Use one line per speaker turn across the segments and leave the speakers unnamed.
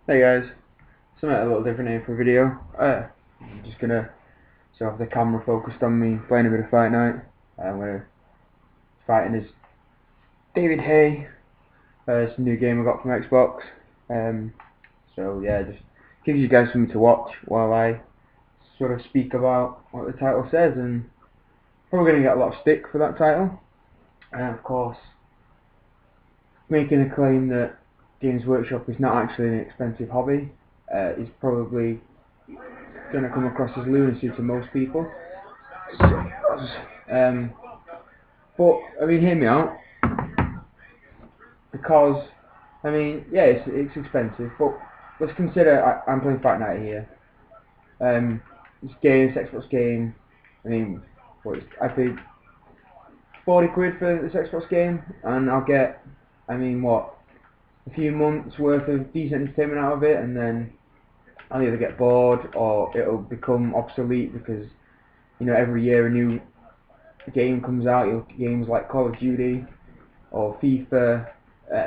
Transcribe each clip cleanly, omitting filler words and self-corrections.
Hey guys, something a little different here for a video. I'm just gonna have the camera focused on me playing a bit of Fight Night. We're fighting as David Hay. It's a new game I got from Xbox. So yeah, just gives you guys something to watch while I sort of speak about what the title says, and probably gonna get a lot of stick for that title. And of course, making a claim that Games Workshop is not actually an expensive hobby is probably going to come across as lunacy to most people. Um, but I mean, hear me out, because I mean, yeah, it's expensive, but let's consider I'm playing Fight Night here. This Xbox game. I mean, I paid 40 quid for this Xbox game, and I'll get, I mean, what, a few months worth of decent entertainment out of it, and then I'll either get bored or it'll become obsolete because, you know, every year a new game comes out. Games like Call of Duty or FIFA,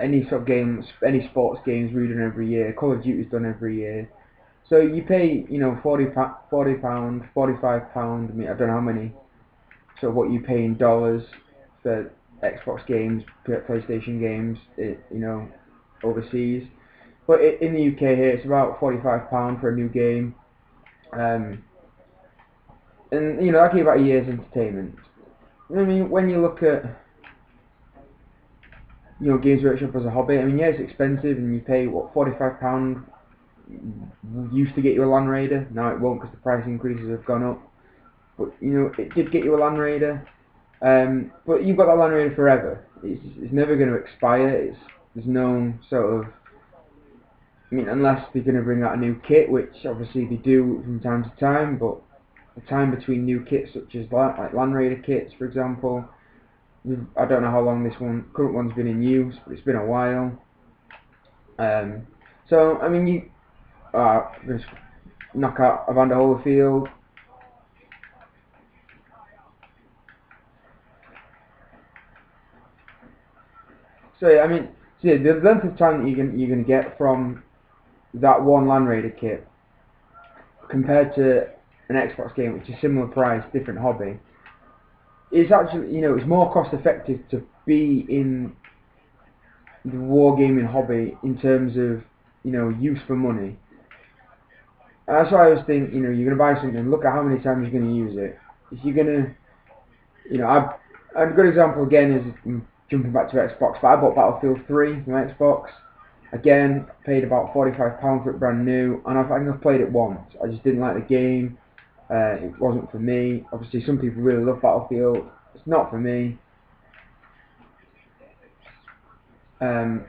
any sort of games, any sports games we're doing every year. Call of Duty's done every year. So you pay, you know, £40, £45. I mean, I don't know how many. So what you pay in dollars for Xbox games, PlayStation games, you know, overseas. But in the UK here, it's about £45 for a new game. And you know, that gives about a year's entertainment. I mean, when you look at, you know, Games Workshop as a hobby, I mean, yeah, it's expensive, and you pay what, £45 used to get you a Land Raider. Now it won't because the price increases have gone up. But you know, it did get you a Land Raider. But you've got that Land Raider forever. It's never going to expire. There's no sort of, I mean, unless they're going to bring out a new kit, which obviously they do from time to time, but the time between new kits, such as like Land Raider kits, for example, I don't know how long this current one's been in use, but it's been a while. So I mean, you just knock out Evander Holyfield. So yeah, I mean, the length of time that you're gonna get from that one Land Raider kit compared to an Xbox game, which is similar price, different hobby, is actually, you know, it's more cost effective to be in the wargaming hobby in terms of, you know, use for money. And that's why I always think, you know, you're gonna buy something, look at how many times you're gonna use it. If you're gonna, you know, a good example again is jumping back to Xbox, but I bought Battlefield 3 from Xbox. Again, paid about £45 for it brand new, and I think I've played it once. I just didn't like the game. It wasn't for me. Obviously, some people really love Battlefield. It's not for me. But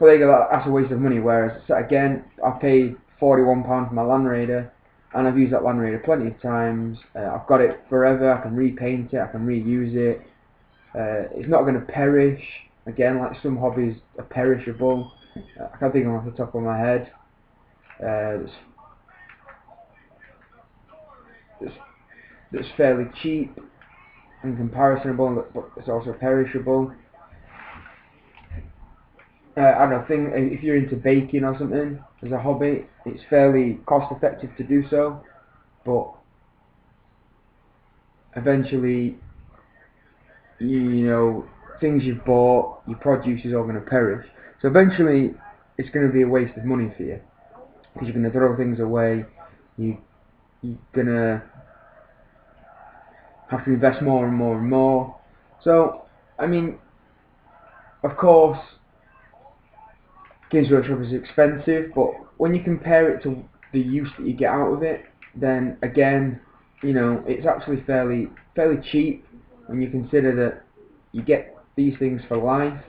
there you go, that's a waste of money. Whereas, again, I paid £41 for my Land Raider, and I've used that Land Raider plenty of times. I've got it forever. I can repaint it. I can reuse it. It's not going to perish. Again, like some hobbies are perishable. I can't think of off the top of my head. That's fairly cheap and comparisonable, but it's also perishable. I don't think if you're into baking or something as a hobby, it's fairly cost effective to do so, but eventually, you know, things you've bought, your produce is all going to perish. So eventually, it's going to be a waste of money for you, because you're going to throw things away. You're going to have to invest more and more and more. So, I mean, of course, Games Workshop is expensive, but when you compare it to the use that you get out of it, then again, you know, it's actually fairly cheap when you consider that you get these things for life.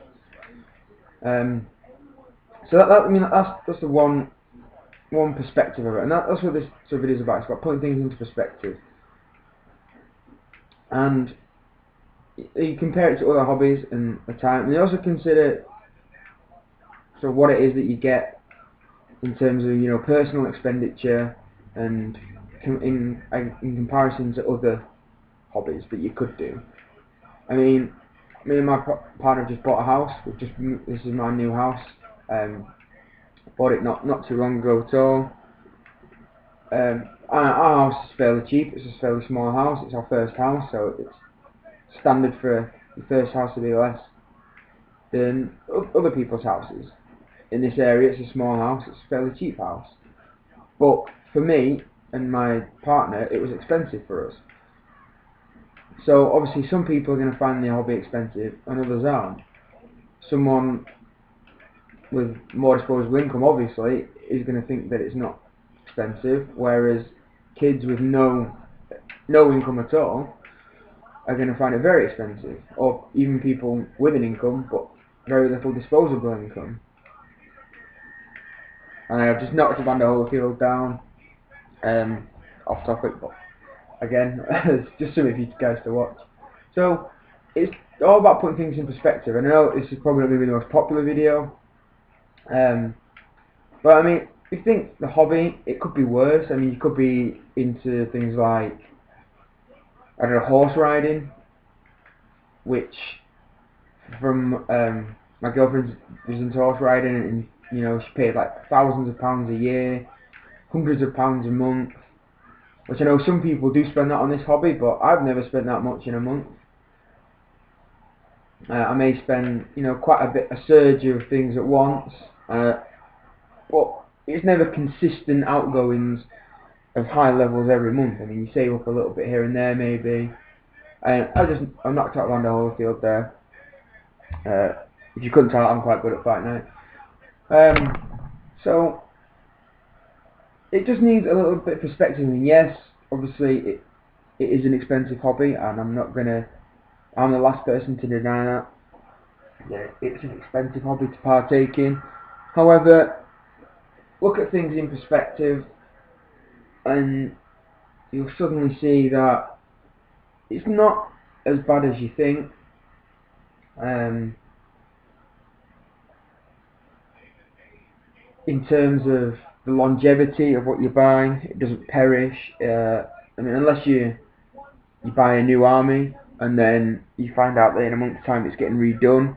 So I mean, that's the one perspective of it, and that's what this sort of video is about. It's about putting things into perspective, and you compare it to other hobbies and the time, and you also consider so what it is that you get in terms of, you know, personal expenditure, and in comparison to other hobbies that you could do. I mean, me and my partner just bought a house. This is my new house. Bought it not too long ago at all. Our house is fairly cheap. It's a fairly small house. It's our first house, so it's standard for the first house to be less than other people's houses. In this area, it's a small house. It's a fairly cheap house. But for me and my partner, it was expensive for us. So obviously, some people are going to find the hobby expensive, and others aren't. Someone with more disposable income, obviously, is going to think that it's not expensive, whereas kids with no income at all are going to find it very expensive, or even people with an income but very little disposable income. And I've just knocked Evander Holyfield down, off topic, but again, it's just something for you guys to watch. So it's all about putting things in perspective. And I know this is probably going to be the most popular video, but I mean, if you think the hobby, it could be worse. I mean, you could be into things like, I don't know, horse riding, which from my girlfriend was into horse riding, and you know, she paid like thousands of pounds a year, hundreds of pounds a month, which I know some people do spend that on this hobby, but I've never spent that much in a month. I may spend, you know, quite a surge of things at once, but it's never consistent outgoings of high levels every month. I mean, you save up a little bit here and there maybe. I knocked out Evander Holyfield there. If you couldn't tell, I'm quite good at Fight Night. So it just needs a little bit of perspective. And yes, obviously it is an expensive hobby, and I'm the last person to deny that. Yeah, it's an expensive hobby to partake in. However, look at things in perspective, and you'll suddenly see that it's not as bad as you think. In terms of the longevity of what you're buying, it doesn't perish. I mean, unless you buy a new army and then you find out that in a month's time it's getting redone,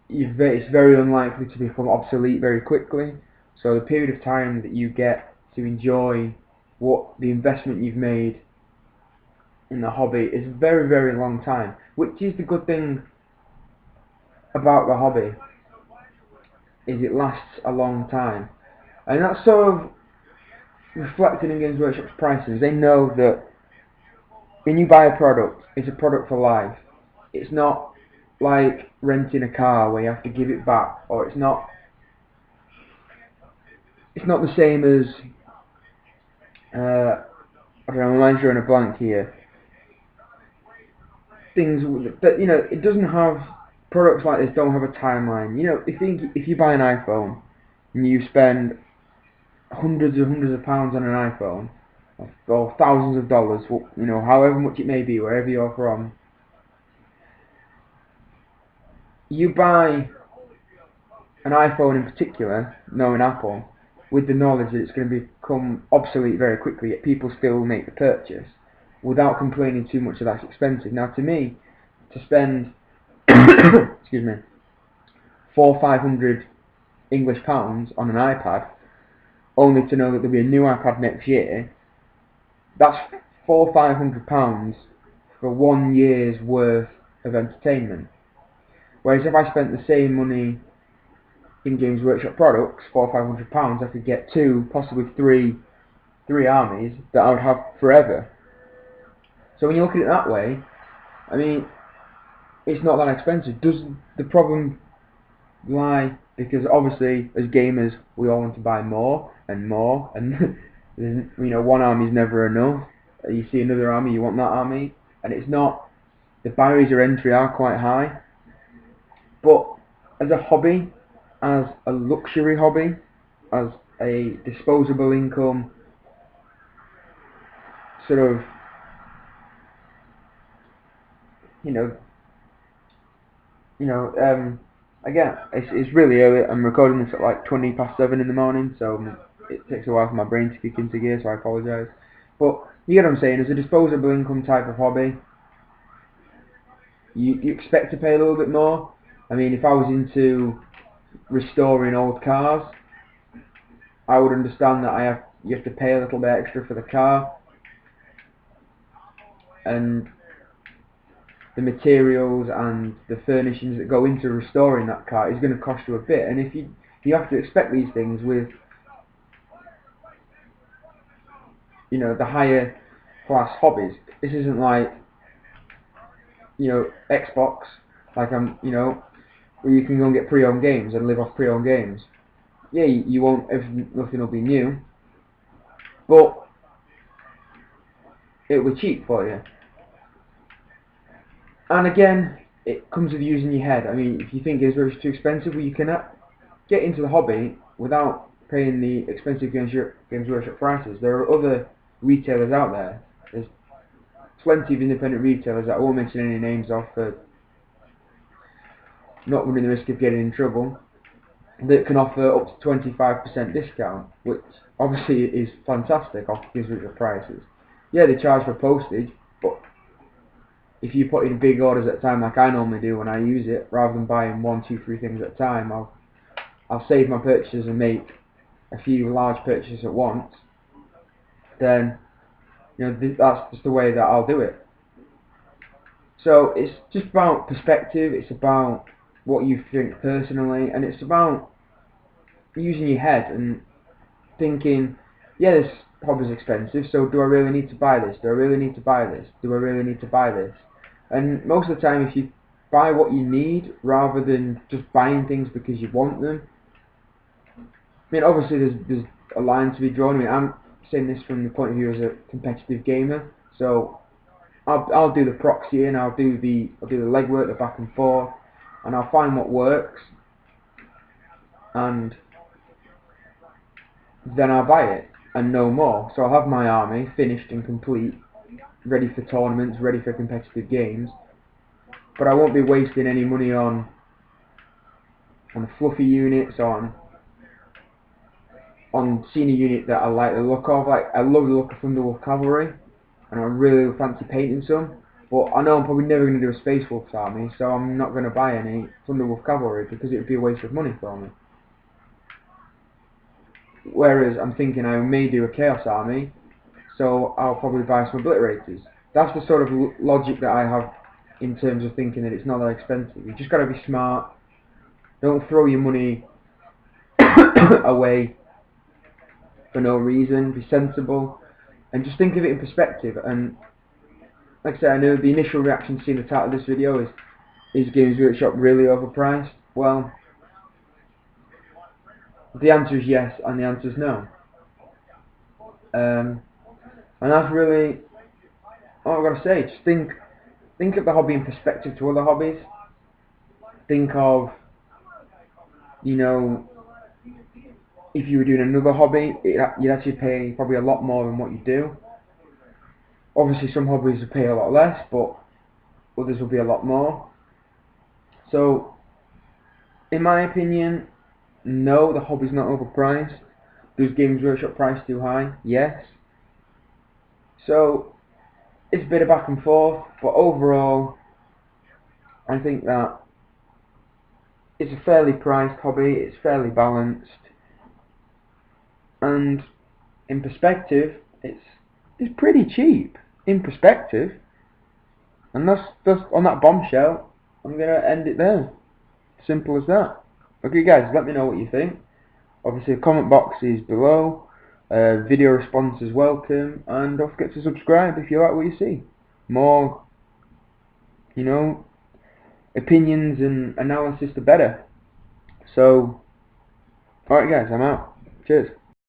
it's very unlikely to become obsolete very quickly. So the period of time that you get to enjoy what the investment you've made in the hobby is a very, very long time, which is the good thing about the hobby, is it lasts a long time. And that's sort of reflected in Games Workshop's prices. They know that when you buy a product, it's a product for life. It's not like renting a car where you have to give it back, or it's not the same as I don't know, my mind's drawing a blank here. Things that, you know, it doesn't have, products like this don't have a timeline. You know, if you buy an iPhone and you spend hundreds of pounds on an iPhone, or thousands of dollars, you know, however much it may be, wherever you're from, you buy an iPhone in particular, knowing Apple, with the knowledge that it's going to become obsolete very quickly, yet people still make the purchase without complaining too much that that's expensive. Now, to me, to spend excuse me, 400-500 English pounds on an iPad, only to know that there'll be a new iPad next year, that's £400-500 for 1 year's worth of entertainment. Whereas if I spent the same money in Games Workshop products, £400-500, I could get 2, possibly 3 armies that I would have forever. So when you look at it that way, I mean, it's not that expensive. Does the problem lie because obviously as gamers we all want to buy more and more, and you know, one army's never enough. You see another army, you want that army, and it's not. The barriers of entry are quite high. But as a hobby, as a luxury hobby, as a disposable income sort of, again, it's really early. I'm recording this at like 7:20 in the morning, so it takes a while for my brain to kick into gear, so I apologise. But you get what I'm saying, as a disposable income type of hobby, you expect to pay a little bit more. I mean, if I was into restoring old cars, I would understand that you have to pay a little bit extra for the car, and the materials and the furnishings that go into restoring that car is going to cost you a bit. And if you have to expect these things with, you know, the higher class hobbies. This isn't like, you know, Xbox, like you know, where you can go and get pre-owned games and live off pre-owned games. Yeah, you won't, nothing will be new, but it will be cheap for you. And again, it comes with using your head. I mean, if you think it's too expensive, well, you can get into the hobby without paying the expensive Games Workshop prices. There are other retailers out there. There's plenty of independent retailers that I won't mention any names of for not running the risk of getting in trouble, that can offer up to 25% discount, which obviously is fantastic off Games Workshop prices. Yeah, they charge for postage, but if you put in big orders at a time like I normally do when I use it, rather than buying 1, 2, 3 things at a time, I'll save my purchases and make a few large purchases at once. Then, you know, that's just the way that I'll do it. So it's just about perspective. It's about what you think personally, and it's about using your head and thinking, yeah, this hobby's expensive, so do I really need to buy this? Do I really need to buy this? Do I really need to buy this? And most of the time, if you buy what you need rather than just buying things because you want them, I mean, obviously there's a line to be drawn. I mean, I'm saying this from the point of view as a competitive gamer, so I'll do the proxy and I'll do the legwork, the back and forth, and I'll find what works, and then I'll buy it and no more. So I'll have my army finished and complete, ready for tournaments, ready for competitive games, but I won't be wasting any money on fluffy units, on seeing a unit that I like the look of. Like, I love the look of Thunderwolf Cavalry, and I really fancy painting some, but I know I'm probably never going to do a Space Wolves army, so I'm not going to buy any Thunderwolf Cavalry because it would be a waste of money for me. Whereas I'm thinking I may do a Chaos army, so I'll probably buy some Obliterators. That's the sort of logic that I have in terms of thinking that it's not that expensive. You just got to be smart. Don't throw your money away for no reason. Be sensible and just think of it in perspective. And like I said, I know the initial reaction to seeing the title of this video is Games Workshop really overpriced? Well, the answer is yes, and the answer is no. And that's really all I've got to say. Just think of the hobby in perspective to other hobbies. Think of, you know, if you were doing another hobby, you'd actually pay probably a lot more than what you do. Obviously some hobbies will pay a lot less, but others will be a lot more. So, in my opinion, no, the hobby's not overpriced. Does Games Workshop price too high? Yes. So, it's a bit of back and forth, but overall, I think that it's a fairly priced hobby, it's fairly balanced, and in perspective, it's pretty cheap, in perspective. And that's on that bombshell, I'm going to end it there. Simple as that. Okay guys, let me know what you think. Obviously the comment box is below, video response is welcome, and don't forget to subscribe if you like what you see. More, you know, opinions and analysis the better. So, alright guys, I'm out. Cheers.